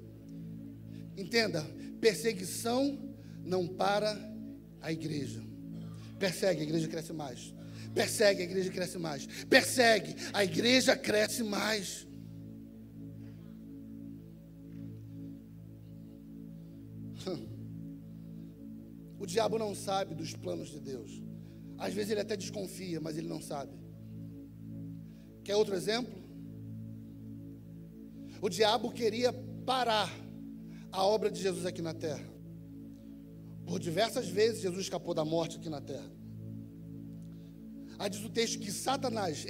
Entenda, perseguição não para a igreja. Persegue, a igreja cresce mais. Persegue, a igreja cresce mais. Persegue, a igreja cresce mais. O diabo não sabe dos planos de Deus. Às vezes ele até desconfia, mas ele não sabe. Quer outro exemplo? O diabo queria parar a obra de Jesus aqui na terra. Por diversas vezes Jesus escapou da morte aqui na terra. Aí diz o texto que Satanás,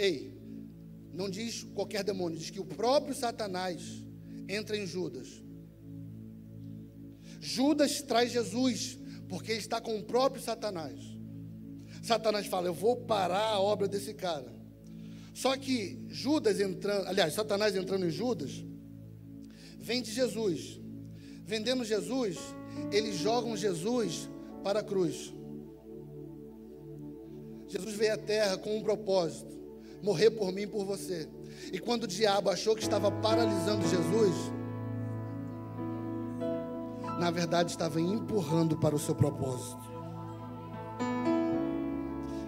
não diz qualquer demônio, diz que o próprio Satanás entra em Judas. Judas traz Jesus, porque ele está com o próprio Satanás. Satanás fala: eu vou parar a obra desse cara. Só que Satanás entrando em Judas, vende Jesus. Vendendo Jesus, eles jogam Jesus para a cruz. Jesus veio à terra com um propósito: morrer por mim e por você. E quando o diabo achou que estava paralisando Jesus, na verdade estava empurrando para o seu propósito.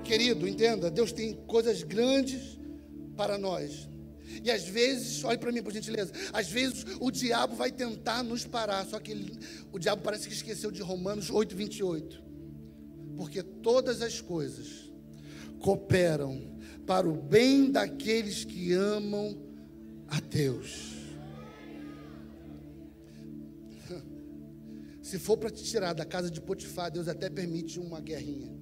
Querido, entenda, Deus tem coisas grandes para nós. E às vezes, olhe para mim por gentileza, às vezes o diabo vai tentar nos parar. Só que o diabo parece que esqueceu de Romanos 8:28. Porque todas as coisas cooperam para o bem daqueles que amam a Deus. Se for para te tirar da casa de Potifar, Deus até permite uma guerrinha.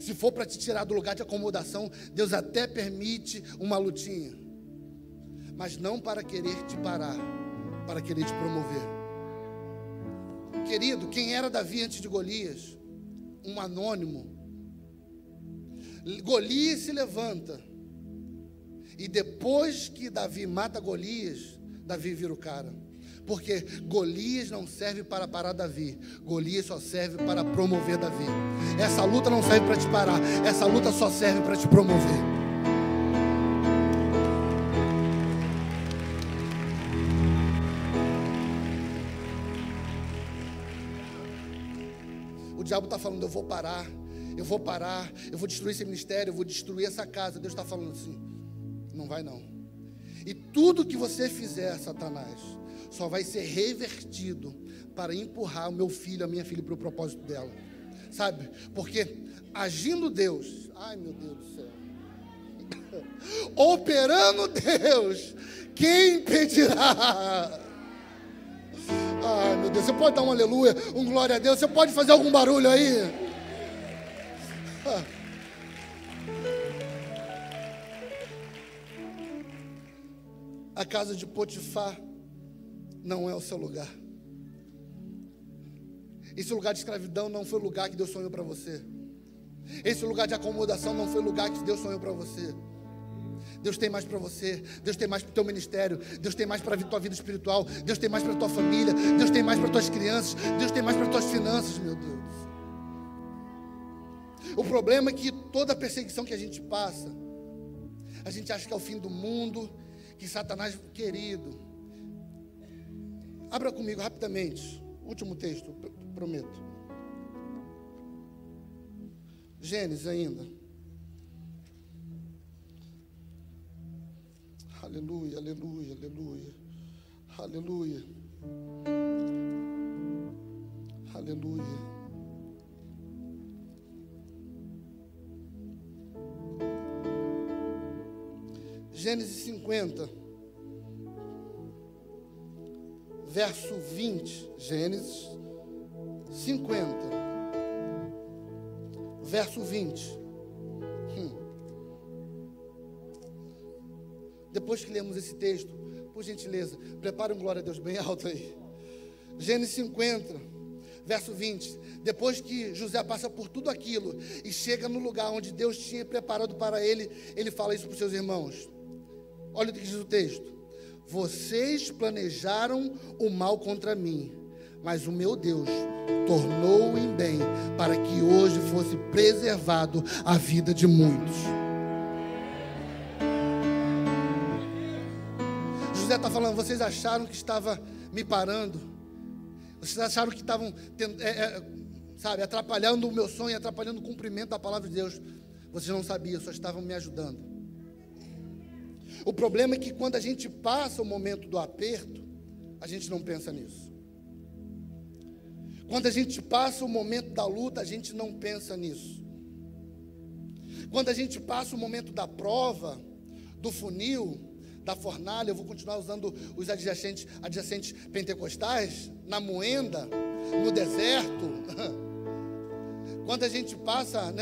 Se for para te tirar do lugar de acomodação, Deus até permite uma lutinha. Mas não para querer te parar, para querer te promover. Querido, quem era Davi antes de Golias? Um anônimo. Golias se levanta. E depois que Davi mata Golias, Davi vira o cara. Porque Golias não serve para parar Davi. Golias só serve para promover Davi. Essa luta não serve para te parar. Essa luta só serve para te promover. O diabo está falando, eu vou parar, eu vou destruir esse ministério, eu vou destruir essa casa. Deus está falando assim, não vai não. E tudo que você fizer, Satanás, só vai ser revertido para empurrar o meu filho, a minha filha, para o propósito dela. Sabe? Porque agindo Deus, ai meu Deus do céu, operando Deus, quem impedirá? Ai meu Deus, você pode dar um aleluia, um glória a Deus, você pode fazer algum barulho aí? A casa de Potifar não é o seu lugar. Esse lugar de escravidão não foi o lugar que Deus sonhou para você. Esse lugar de acomodação não foi o lugar que Deus sonhou para você. Deus tem mais para você. Deus tem mais para o teu ministério. Deus tem mais para a tua vida espiritual. Deus tem mais para a tua família. Deus tem mais para as tuas crianças. Deus tem mais para as tuas finanças, meu Deus. O problema é que toda perseguição que a gente passa, a gente acha que é o fim do mundo, que Satanás, querido. Abra comigo rapidamente. Último texto, prometo. Gênesis ainda. Aleluia, aleluia, aleluia. Aleluia. Aleluia. Gênesis 50, verso 20. Gênesis 50, verso 20. Depois que lemos esse texto, por gentileza, prepare um glória a Deus bem alto aí. Gênesis 50, verso 20. Depois que José passa por tudo aquilo e chega no lugar onde Deus tinha preparado para ele, ele fala isso para os seus irmãos. Olha o que diz o texto. Vocês planejaram o mal contra mim, mas o meu Deus tornou em bem, para que hoje fosse preservado a vida de muitos. José está falando, vocês acharam que estava me parando, vocês acharam que estavam atrapalhando o meu sonho, atrapalhando o cumprimento da palavra de Deus. Vocês não sabiam, só estavam me ajudando. O problema é que quando a gente passa o momento do aperto, a gente não pensa nisso. Quando a gente passa o momento da luta, a gente não pensa nisso. Quando a gente passa o momento da prova, do funil, da fornalha, eu vou continuar usando os adjacentes pentecostais, na moenda, no deserto. Quando a gente passa,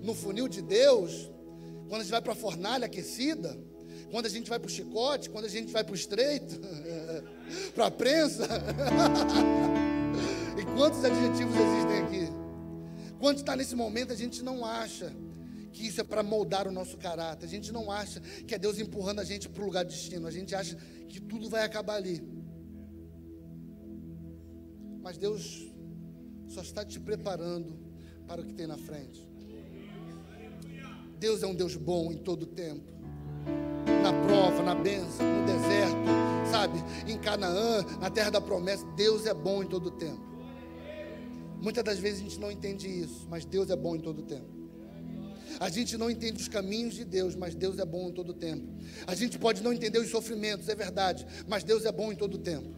no funil de Deus, quando a gente vai para a fornalha aquecida, quando a gente vai para o chicote, quando a gente vai para o estreito, para a prensa. E quantos adjetivos existem aqui? Quando está nesse momento, a gente não acha que isso é para moldar o nosso caráter. A gente não acha que é Deus empurrando a gente para o lugar de destino. A gente acha que tudo vai acabar ali. Mas Deus só está te preparando para o que tem na frente. Deus é um Deus bom em todo tempo. Na prova, na bênção, no deserto, sabe? Em Canaã, na terra da promessa, Deus é bom em todo tempo. Muitas das vezes a gente não entende isso, mas Deus é bom em todo tempo. A gente não entende os caminhos de Deus, mas Deus é bom em todo tempo. A gente pode não entender os sofrimentos, é verdade, mas Deus é bom em todo tempo.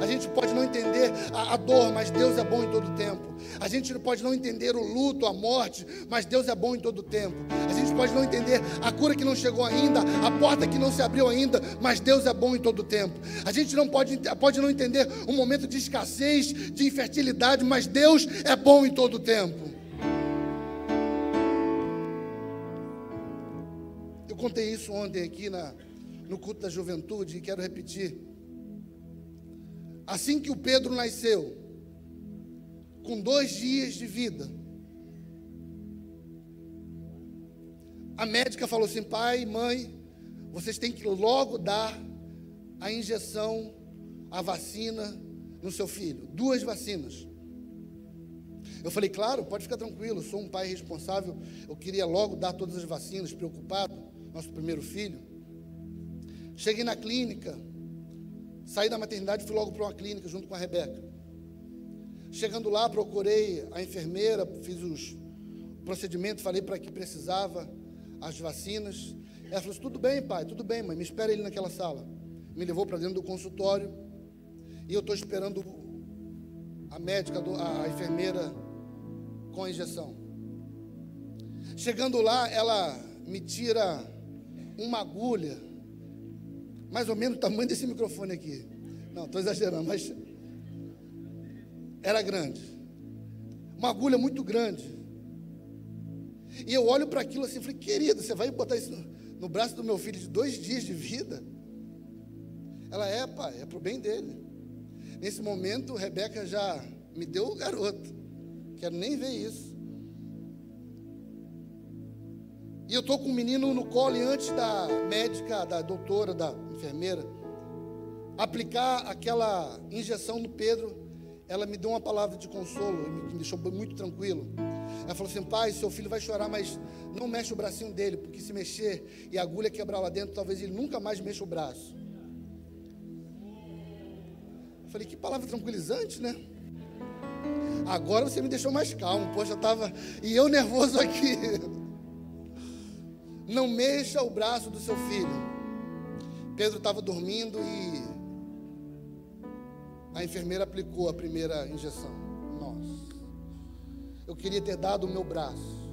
A gente pode não entender a dor, mas Deus é bom em todo tempo. A gente pode não entender o luto, a morte, mas Deus é bom em todo tempo. A gente pode não entender a cura que não chegou ainda, a porta que não se abriu ainda, mas Deus é bom em todo tempo. A gente não pode não entender um momento de escassez, de infertilidade, mas Deus é bom em todo tempo. Eu contei isso ontem aqui no culto da juventude e quero repetir. Assim que o Pedro nasceu, com 2 dias de vida, a médica falou assim: pai e mãe, vocês têm que logo dar a injeção a vacina no seu filho. 2 vacinas. Eu falei, claro, pode ficar tranquilo, sou um pai responsável, eu queria logo dar todas as vacinas, preocupado, nosso primeiro filho. Cheguei na clínica, saí da maternidade e fui logo para uma clínica junto com a Rebeca. Chegando lá, procurei a enfermeira, fiz os procedimentos, falei para que precisava as vacinas. Ela falou assim, tudo bem, pai, tudo bem, mãe, me espera ele naquela sala. Me levou para dentro do consultório e eu estou esperando a médica, a enfermeira com a injeção. Chegando lá, ela me tira uma agulha, mais ou menos o tamanho desse microfone aqui. Não, estou exagerando, mas era grande. Uma agulha muito grande. E eu olho para aquilo assim, falei, querido, você vai botar isso no braço do meu filho de 2 dias de vida? Ela, pai, é para o bem dele. Nesse momento, Rebeca já me deu o garoto. Quero nem ver isso. E eu estou com o menino no colo e antes da médica, da doutora, da enfermeira, aplicar aquela injeção no Pedro, ela me deu uma palavra de consolo, me deixou muito tranquilo. Ela falou assim, pai, seu filho vai chorar, mas não mexe o bracinho dele, porque se mexer e a agulha quebrar lá dentro, talvez ele nunca mais mexa o braço. Eu falei, que palavra tranquilizante, né? Agora você me deixou mais calmo, poxa, estava... E eu nervoso aqui. Não mexa o braço do seu filho. Pedro estava dormindo e a enfermeira aplicou a primeira injeção. Nossa. Eu queria ter dado o meu braço.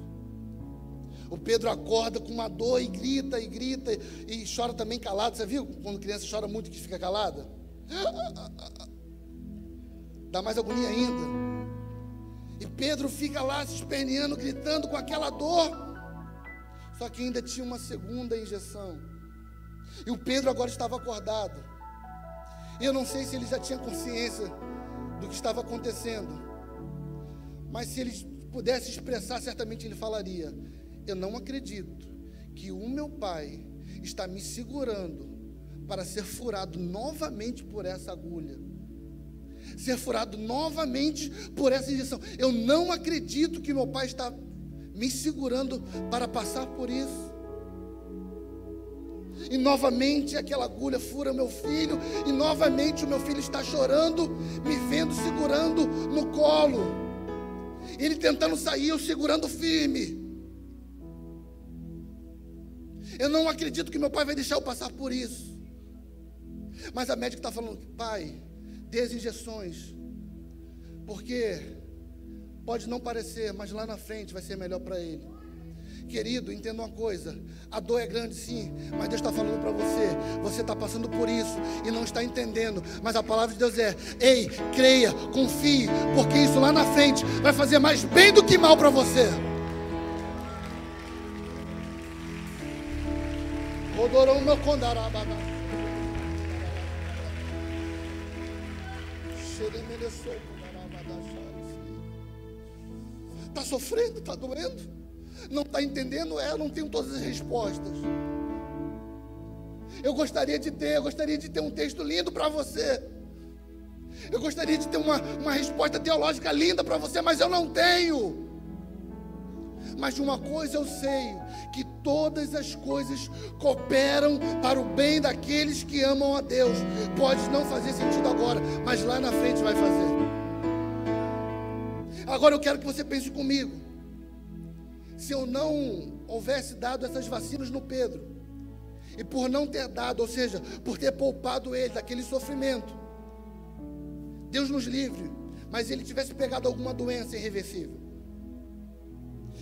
O Pedro acorda com uma dor e grita e chora também calado. Você viu quando criança chora muito que fica calada? Dá mais agonia ainda. E Pedro fica lá se esperneando, gritando com aquela dor. Só que ainda tinha uma segunda injeção. E o Pedro agora estava acordado. E eu não sei se ele já tinha consciência do que estava acontecendo. Mas se ele pudesse expressar, certamente ele falaria: eu não acredito que o meu pai está me segurando para ser furado novamente por essa agulha. Ser furado novamente por essa injeção. Eu não acredito que meu pai está me segurando para passar por isso. E novamente aquela agulha fura meu filho. E novamente o meu filho está chorando, me vendo segurando no colo. Ele tentando sair, eu segurando firme. Eu não acredito que meu pai vai deixar eu passar por isso. Mas a médica está falando: pai, dê as injeções, porque pode não parecer, mas lá na frente vai ser melhor para ele. Querido, entenda uma coisa: a dor é grande sim, mas Deus está falando para você. Você está passando por isso e não está entendendo, mas a palavra de Deus é: ei, creia, confie, porque isso lá na frente vai fazer mais bem do que mal para você. Está sofrendo, está doendo, não está entendendo? Eu não tenho todas as respostas. Eu gostaria de ter um texto lindo para você. Eu gostaria de ter uma resposta teológica linda para você, mas eu não tenho. Mas de uma coisa eu sei, que todas as coisas cooperam para o bem daqueles que amam a Deus. Pode não fazer sentido agora, mas lá na frente vai fazer. Agora eu quero que você pense comigo: se eu não houvesse dado essas vacinas no Pedro, e por não ter dado, ou seja, por ter poupado ele daquele sofrimento, Deus nos livre, mas ele tivesse pegado alguma doença irreversível,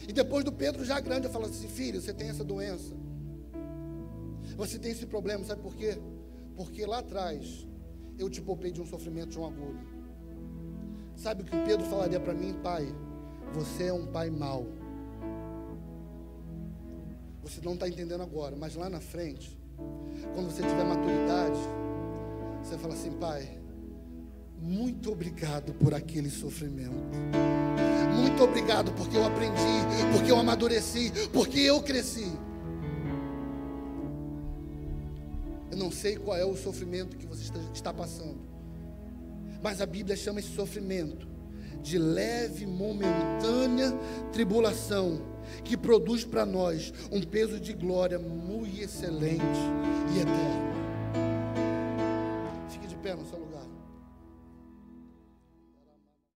e depois do Pedro já grande, eu falo assim: filho, você tem essa doença, você tem esse problema, sabe por quê? Porque lá atrás eu te poupei de um sofrimento, de uma agulha. Sabe o que o Pedro falaria para mim? pai, você é um pai mau. Você não está entendendo agora, mas lá na frente, quando você tiver maturidade, você fala assim: pai, muito obrigado por aquele sofrimento. Muito obrigado porque eu aprendi, porque eu amadureci, porque eu cresci. Eu não sei qual é o sofrimento que você está passando, Mas a Bíblia chama esse sofrimento de leve, momentânea tribulação, que produz para nós um peso de glória muito excelente e eterno. Fique de pé no seu lugar.